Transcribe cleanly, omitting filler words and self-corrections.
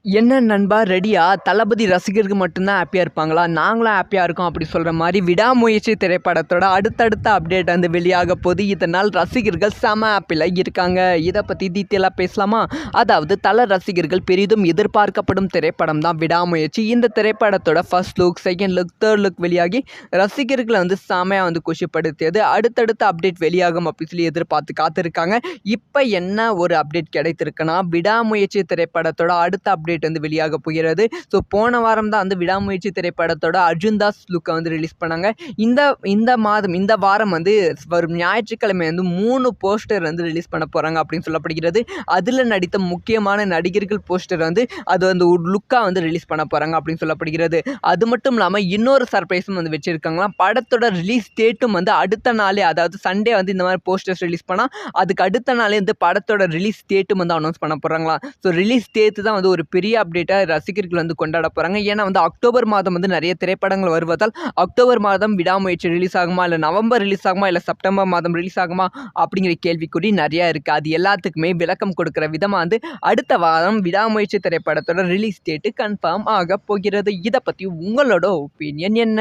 என்ன நண்பா ரெடியா? தளபதி ரசிகர்கள் மட்டும்தான் ஹாப்பியா இருப்பாங்களா? நாங்களும் ஹாப்பியா இருக்கோம் அப்படி சொல்ற மாரி விடாமுயற்சி திரைப்படத்தோட அடுத்தடுத்த அப்டேட் வந்து வெளியாக போது. இதனால் ரசிகர்கள் செம ஹாப்பில இருக்காங்க. இத பத்தி டீட்டெயிலா பேசலாமா? அதாவது தல ரசிகர்கள் பெரிதும் எதிர்பார்க்கப்படும் திரைப்படம் தான் விடாமுயற்சி. இந்த திரைப்படத்தோட first look, second look, third look வெளியாகி ரசிகர்களை வந்து செமையா வந்து குஷிப்படுத்தியது. அடுத்தடுத்த அப்டேட் வெளியாகும் அப்படி சொல்லி எதிர்பார்த்து காத்திருக்காங்க. இப்ப என்ன ஒரு அப்டேட் கிடைத்திருக்குன்னா, விடாமுயற்சி திரைப்படத்தோட அடுத்த அப்டேட் வந்து வெளியாக போகிறது. ஸோ போன வாரம் தான் வந்து விடாமுயற்சி திரைப்படத்தோட அர்ஜுன் தாஸ் லுக்கை வந்து ரிலீஸ் பண்ணாங்க. இந்த இந்த வாரம் வந்து வரும் ஞாயிற்றுக்கிழமை வந்து 3 போஸ்டர் வந்து ரிலீஸ் பண்ண போறாங்க அப்படின்னு சொல்லப்படுகிறது. அதுல நடித்த முக்கியமான நடிகர்கள் போஸ்டர் வந்து அது வந்து ஒரு லுக்கா வந்து ரிலீஸ் பண்ண போறாங்க அப்படின்னு சொல்லப்படுகிறது. அது மட்டும் இல்லாம இன்னொரு சர்ப்ரைஸும் வந்து வச்சிருக்காங்களாம். படத்தோட ரிலீஸ் டேட்டும் வந்து அடுத்த நாளே, அதாவது சண்டே வந்து இந்த மாதிரி போஸ்டர்ஸ் ரிலீஸ் பண்ணா அதுக்கு அடுத்த நாளே வந்து படத்தோட ரிலீஸ் டேட்டும் வந்து அனௌன்ஸ் பண்ண போறாங்களாம். ஸோ ரிலீஸ் டேட் தான் வந்து ஒரு பெரிய அப்டேட்டா ரசிகர்கள் வந்து கொண்டாட போறாங்க. ஏன்னா வந்து அக்டோபர் மாதம் வந்து நிறைய திரைப்படங்கள் வருவதால் அக்டோபர் மாதம் விடாமுயற்சி ரிலீஸ் ஆகுமா, இல்லை நவம்பர் ரிலீஸ் ஆகுமா, இல்லை செப்டம்பர் மாதம் ரிலீஸ் ஆகுமா அப்படிங்கிற கேள்விக்குறி நிறைய இருக்கு. அது எல்லாத்துக்குமே விளக்கம் கொடுக்கிற விதமா வந்து அடுத்த வாரம் விடாமுயற்சி திரைப்படத்தோட ரிலீஸ் டேட் கன்ஃபார்ம் ஆக போகிறது. இதை பத்தி உங்களோட ஒப்பீனியன் என்ன?